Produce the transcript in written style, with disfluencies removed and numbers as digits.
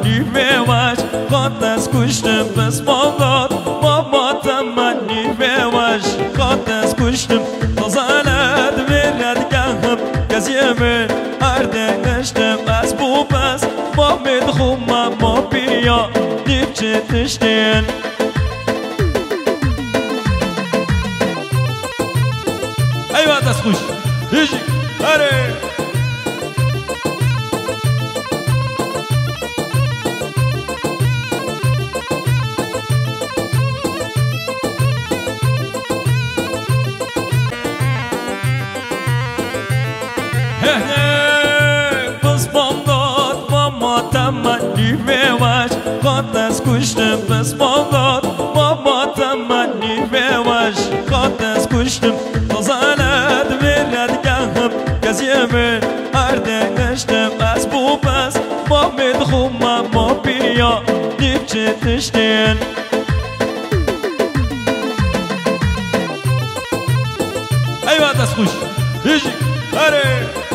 تمنی بوش قد از کشتم بس مالات بابا تمنی بوش قد از کشتم تزالت برد گهم گزیمه اردنشتم از بو بس با مدخوم ما بیا دیب چه تشتین ایوه دست خوش هیچی اره بس بامداد بابا تمنی بوش قد از کشتم بس بامداد بابا تمنی بوش قد از کشتم تزالت برد گهم گزیمه اردنشتم از بو بس با مدخوم ما بیا دیب چه تشتین ایوه دست خوش هیچی اره